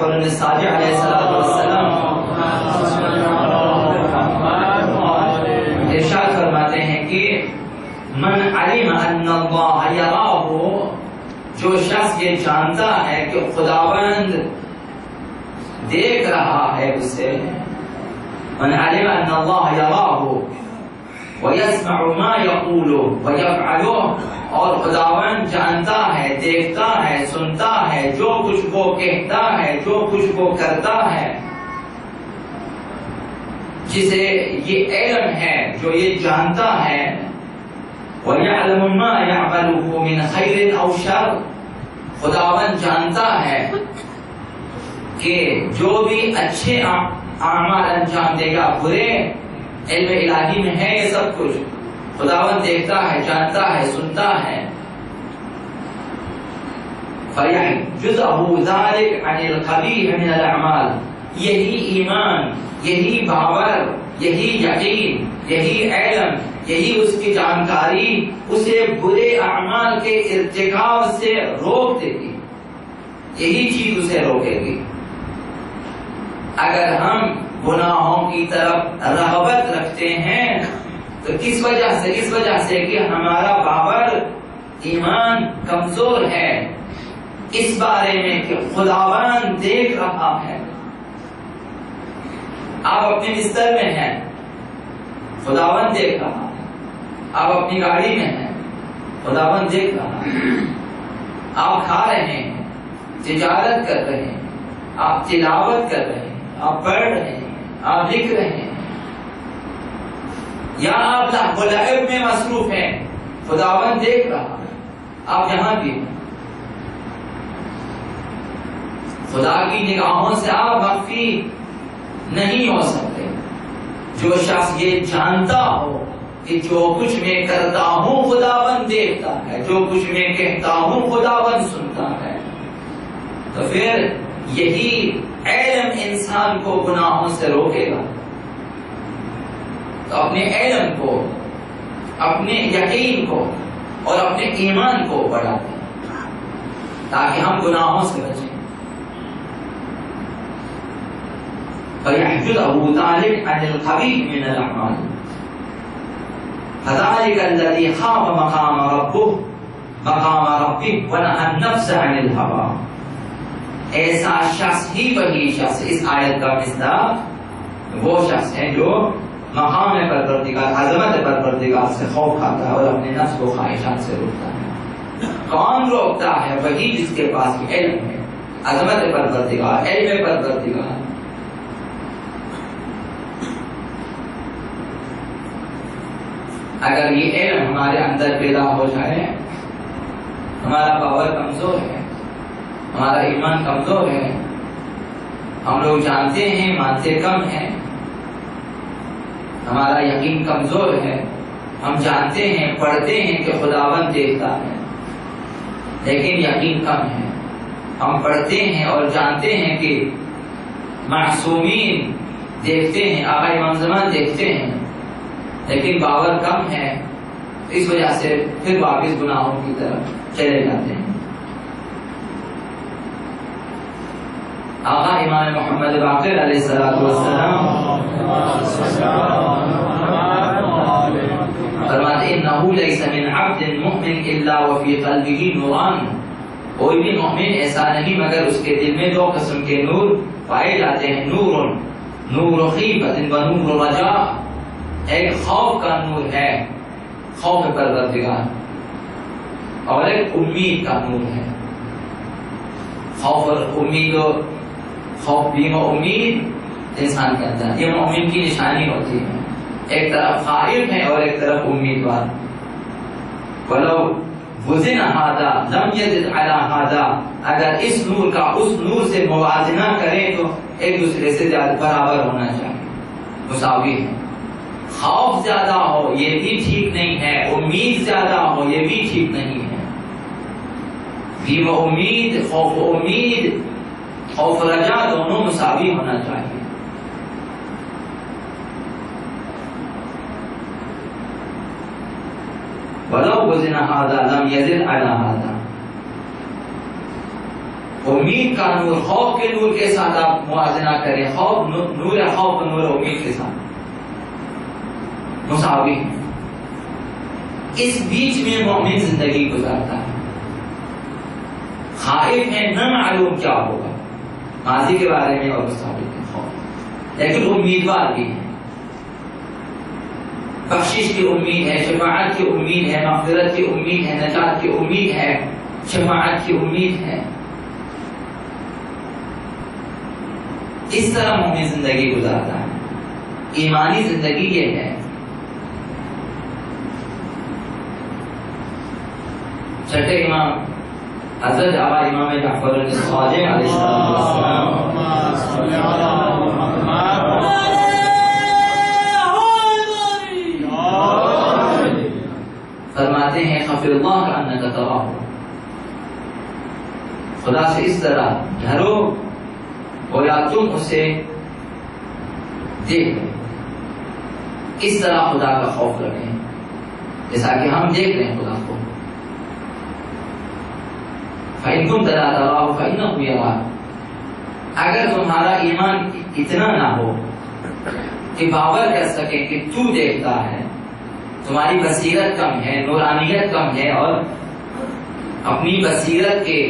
صادق علیہ السلام ارشاد فرماتے ہیں کہ من علم ان اللہ یراہ، جو شخص یہ جانتا ہے کہ خداوند دیکھ رہا ہے اسے، من علم ان اللہ یراہ ویسمع ما یقول ویفعل، اور خداوند جانتا ہے، دیکھتا ہے، سنتا ہے جو کچھ وہ کہتا ہے، جو کچھ وہ کرتا ہے، جسے یہ علم ہے، جو یہ جانتا ہے، وَيَعْلَمُ مَا يَعْمَلُهُ مِنْ خَيْرٍ أَوْ شَرٍ، خداوند جانتا ہے کہ جو بھی اچھے اعمال انجام دے گا، برے، علم الہی میں ہے یہ سب کچھ، خداوند دیکھتا ہے، جانتا ہے، سنتا ہے۔ فَيَحْجُزَهُ ذَلِكَ عَنِ الْخَبِيثِ مِنَ الْأَعْمَالِ، یہی ایمان، یہی باور، یہی یقین، یہی علم، یہی اس کی جانکاری اسے برے اعمال کے ارتکاب سے روک دے گی، یہی چیز اسے روکے گی۔ اگر ہم گناہوں کی طرف رغبت رکھتے ہیں تو کس وجہ سے؟ اس وجہ سے کہ ہمارا باور، ایمان کمزور ہے اس بارے میں کہ خداوند دیکھ رہا ہے۔ آپ اپنے بستر میں ہیں، خداوند دیکھ رہا ہے، آپ اپنی گاڑی میں ہیں، خداوند دیکھ رہا ہے، آپ کھا رہے ہیں، تجارت کر رہے ہیں، آپ تلاوت کر رہے ہیں، آپ پڑھ رہے ہیں، آپ لکھ رہے ہیں، یا آپ لہو و لعب میں مصروف ہیں، خداوند دیکھ رہا ہے، آپ جہاں بھی ہیں، خدا کی نگاہوں سے آپ مخفی نہیں ہو سکتے۔ جو شخص یہ جانتا ہو کہ جو کچھ میں کرتا ہوں خداوند دیکھتا ہے، جو کچھ میں کہتا ہوں خداوند سنتا ہے، تو پھر یہی علم انسان کو گناہوں سے روکے گا۔ تو اپنے علم کو، اپنے یقین کو اور اپنے ایمان کو بڑھاتے ہیں تاکہ ہم گناہوں سے بچیں۔ فَيَحْجُزَهُ ذَلِكَ عَنِ الْخَبِيثِ مِنَ الْأَعْمَالِ فَذَلِكَ الَّذِي خَافَ مَقَامَ رَبِّهِ وَنَهَى النَّفْسَ عَنِ الْهَوَىٰ، ایسا شخص ہی وہی شخص، اس آیت کا مصداق وہ شخص ہے جو مقام پروردگار، عظمت پروردگار سے خوف کھاتا ہے اور اپنے نفس کو خواہشات سے روکتا ہے۔ کون روکتا ہے؟ وہی جس کے پاس علم ہے، عظمت پروردگار، علم پروردگار۔ اگر یہ علم ہمارے اندر پیدا ہو جائے، ہمارا باور کمزور ہے، ہمارا ایمان کمزور ہے، ہم لوگ جانتے ہیں مانتے کم ہیں، ہمارا یقین کمزور ہے، ہم جانتے ہیں پڑھتے ہیں کہ خداوند دیکھتا ہے لیکن یقین کم ہے، ہم پڑھتے ہیں اور جانتے ہیں کہ معصومین دیکھتے ہیں، آقا امام زمان دیکھتے ہیں، لیکن باور کم ہے، اس وجہ سے پھر واپس گناہوں کی طرف چلے جاتے ہیں۔ آقا امام محمد باقر علیہ السلام فرماتے ہیں انہو لیس من عبد مؤمن الا وفی قلبہ نوران، کوئی بھی مومن ایسا نہیں مگر اس کے دل میں دو قسم کے نور پائے جاتے ہیں، نور خیفۃ و نور رجاء، ایک خوف کا نور ہے، خوف پروردگار، اور ایک امید کا نور ہے۔ خوف اور امید، خوف بھی و امید انسان کے اندر، یہ مومن کی نشانی ہوتی ہے، ایک طرف خائف ہے اور ایک طرف امیدوار۔ وَلَوْ وَزِنَ هَذَا لَمْ يَزِدْ عَلَى هَذَا، اگر اس نور کا اس نور سے موازنہ کریں تو ایک دوسرے سے زیادہ برابر ہونا چاہیے، مساوی ہے۔ خوف زیادہ ہو یہ بھی ٹھیک نہیں ہے، امید زیادہ ہو یہ بھی ٹھیک نہیں ہے۔ بھی و امید، خوف و امید، خوف رجا دونوں مساوی ہونا چاہیے۔ وَلَوْ وَزِنَ هَذَا لَمْ يَزِدْ عَلَى هَذَا، امید کا نور، خوف کے نور کے ساتھ آپ موازنہ کریں، خوف نور خوف نور امید کے ساتھ مساوی ہے۔ اس بیچ میں مومن زندگی گزارتا ہے، خائف ہے، نہ معلوم کیا ہوگا ماضی کے بارے میں اور مستقبل کے خوف، لیکن امیدوار بھی ہے، بخشش کی امید ہے، شفاعت کی امید ہے، مغفرت کی امید ہے، نجات کی امید ہے، شفاعت کی امید ہے۔ اس طرح مومن زندگی گزارتا ہے۔ ایمانی زندگی یہ ہے۔ چھٹے امام حضرت آبا امام جعفر الصادق علیہ السلام فرماتے ہیں خف اللہ کأنک تراہ، خدا سے اس طرح ڈرو گویا تم اسے دیکھ، اس طرح خدا کا خوف رکھیں جیسا کہ ہم دیکھ رہے ہیں خدا کو۔ فَإِن كُنْتَ لَا تَرَاهُ فَإِنَّهُ يَرَاكَ، اگر تمہارا ایمان اتنا نہ ہو کہ باور کر سکیں کہ تو دیکھتا ہے، تمہاری بصیرت کم ہے، نورانیت کم ہے، اور اپنی بصیرت کے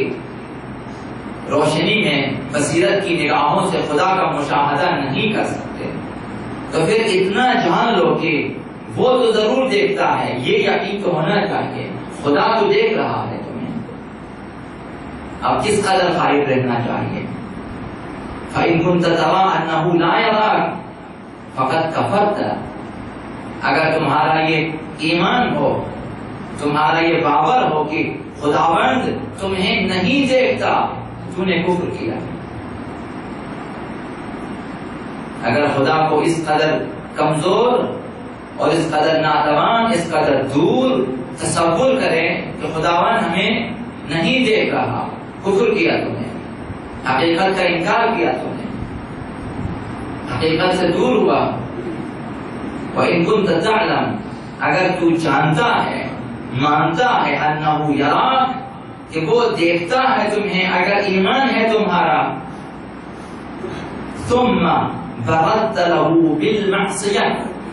روشنی میں بصیرت کی نگاہوں سے خدا کا مشاہدہ نہیں کر سکتے، تو پھر اتنا جان لو کہ وہ تو ضرور دیکھتا ہے، یہ یقین تو ہونا چاہیے خدا تو دیکھ رہا ہے تمہیں۔ اب کس قدر خائف رہنا چاہیے۔ فَإِن كُنْتَ تَرَىٰ أَنَّهُ لَا يَرَاكَ فَقَدْ كَفَرْتَ، اگر تمہارا یہ ایمان ہو، تمہارا یہ باور ہو کہ خداوند تمہیں نہیں دیکھتا، تو نے کفر کیا۔ اگر خدا کو اس قدر کمزور اور اس قدر ناتوان، اس قدر دور تصور کریں کہ خداوند ہمیں نہیں دیکھ رہا، کفر کیا تم نے، حقیقت کا انکار کیا تم نے، حقیقت سے دور ہوا۔ وَإِن كُنْتَ تَعْلَمُ، اگر تو جانتا ہے، مانتا ہے، أَنَّهُ يَرَاكَ، کہ وہ دیکھتا ہے تمہیں، اگر ایمان ہے تمہارا، ثُمَّ بَغَضْتَ لَهُ بِالْمَعْصِيَةِ،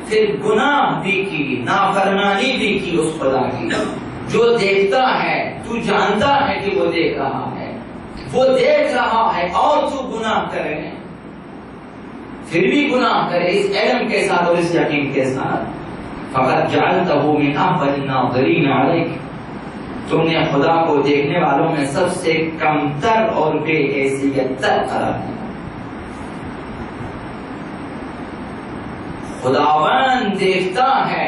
پھر گناہ بھی کی، نافرمانی بھی کی اس خدا کی جو دیکھتا ہے، تو جانتا ہے کہ وہ دیکھ رہا ہے، وہ دیکھ رہا ہے اور تو گناہ کرے، پھر بھی گناہ کرے اس علم کے ساتھ اور اس یقین کے ساتھ، فَقَدْ جَعَلْتَهُ مِنْ أَحْوَجِ النَّاظِرِينَ عَلَيْكَ، تم نے خدا کو دیکھنے والوں میں سب سے کمتر اور بے حیثیت تر قرار دیا۔ خداوند دیکھتا ہے،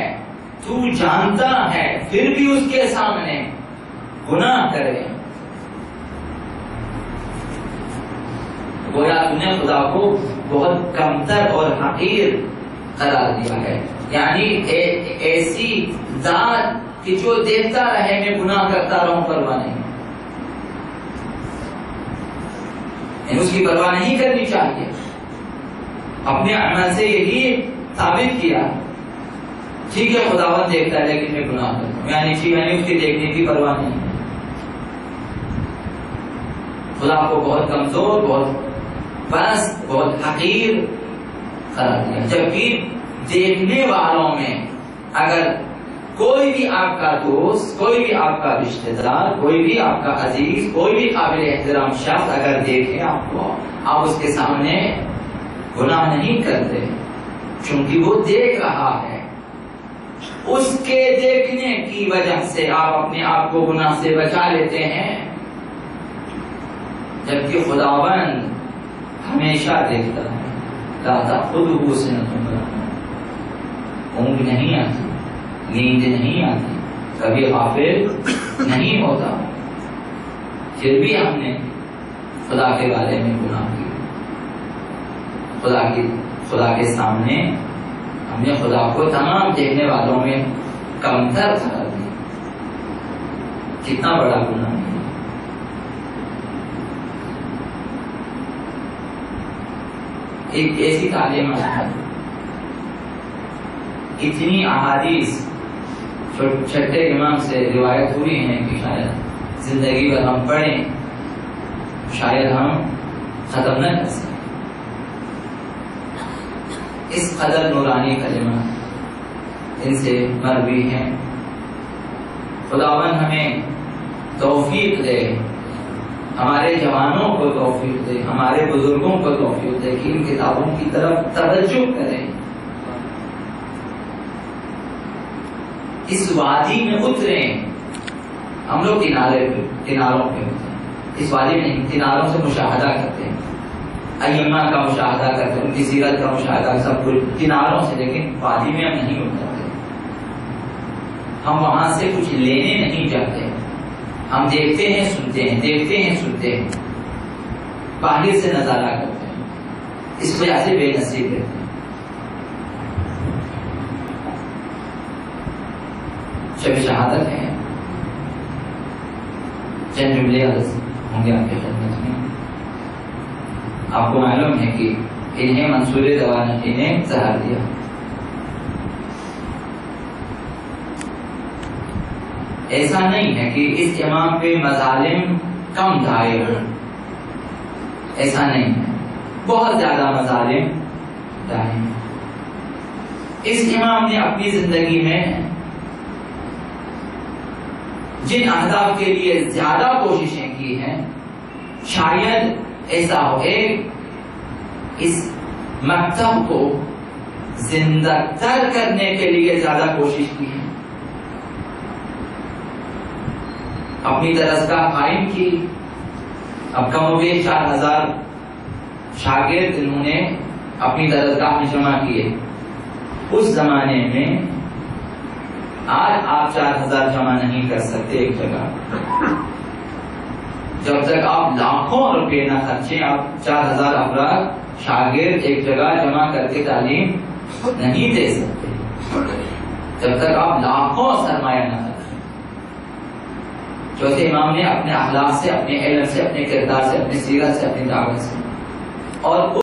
تو جانتا ہے، پھر بھی اس کے سامنے گناہ کرے، گویا تم نے خدا کو بہت کمتر اور حقیر قرار دیا ہے، یعنی ایسی ذات کہ جو دیکھتا رہے میں گناہ کرتا رہوں پرواہ نہیں، اس کی پرواہ نہیں کرنی چاہیے۔ اپنے عمل سے یہی ثابت کیا، ٹھیک ہے خداوند دیکھتا ہے لیکن میں گناہ کرتا ہوں، یعنی ٹھیک ہے اس کے دیکھنے کی پرواہ نہیں، خدا کو بہت کمزور، بہت بس، بہت حقیر قرار دیا۔ جبکہ دیکھنے والوں میں اگر کوئی بھی آپ کا دوست، کوئی بھی آپ کا رشتہ دار، کوئی بھی آپ کا عزیز، کوئی بھی قابل احترام شخص اگر دیکھے آپ کو، آپ اس کے سامنے گناہ نہیں کرتے، چونکہ وہ دیکھ رہا ہے، اس کے دیکھنے کی وجہ سے آپ اپنے آپ کو گناہ سے بچا لیتے ہیں، جبکہ خداوند ہمیشہ دیکھتا ہے۔ لا تأخذہ سنۃ ولا نوم، اونگ نہیں آتی، نیند نہیں آتی، کبھی غافل نہیں ہوتا، پھر بھی ہم نے خدا کے بارے میں گناہ کی، خدا کے سامنے ہم نے خدا کو تمام دیکھنے والوں میں کمتر قرار دیا۔ کتنا بڑا گناہ ہے۔ ایک ایسی تعلیم ہے، اتنی احادیث چھٹے امام سے روایت ہوئی ہیں کہ شاید زندگی بھر ہم پڑھیں، شاید ہم ختم نہ کر سکیں. اس قدر نورانی کلمات ان سے مروی ہیں. خداوند ہمیں توفیق دے، ہمارے جوانوں کو توفیق دے، ہمارے بزرگوں کو توفیق دے کہ ان کتابوں کی طرف توجہ کریں. اس وادی میں اتریں. ہم لوگ کناروں پہ ہوتے ہیں، اس وادی میں نہیں، کناروں سے مشاہدہ کرتے ہیں، ائمہ کا مشاہدہ کرتے ہیں، ان کی سیرت کا مشاہدہ، سب کچھ کناروں سے، لیکن وادی میں ہم نہیں اترتے. ہم وہاں سے کچھ لینے نہیں چاہتے. ہم دیکھتے ہیں سنتے ہیں، دیکھتے ہیں سنتے ہیں، باہر سے نظارہ کرتے ہیں. اس وجہ سے بے نصیب رہتے ہیں. شب شہادت ہے، چند جملے عرض ہوں گے آپ کے خدمت میں. آپ کو معلوم ہے کہ انہیں منصور دوانقی نے زہر دیا. ایسا نہیں ہے کہ اس امام پہ مظالم کم ڈھائے ہوں، ایسا نہیں ہے، بہت زیادہ مظالم ڈھائے ہیں. اس امام نے اپنی زندگی میں جن اہداف کے لیے زیادہ کوششیں کی ہیں، شاید ایسا ہو اس مکتب کو زندہ تر کرنے کے لیے زیادہ کوشش کی ہے. اپنی درسگاہ قائم کی. اب کم و بیش 4000 شاگرد انہوں نے اپنی درسگاہ میں جمع کیے. اس زمانے میں آج آپ 4000 جمع نہیں کر سکتے ایک جگہ. جب تک آپ لاکھوں روپے نہ خرچیں، آپ 4000 افراد شاگرد ایک جگہ جمع کر کے تعلیم نہیں دے سکتے. جب تک آپ لاکھوں سرمایہ نہ خرچیں. چوتھے امام نے اپنے اخلاق سے، اپنے علم سے، اپنے کردار سے، اپنی سیرت سے، اپنی دعوت سے اور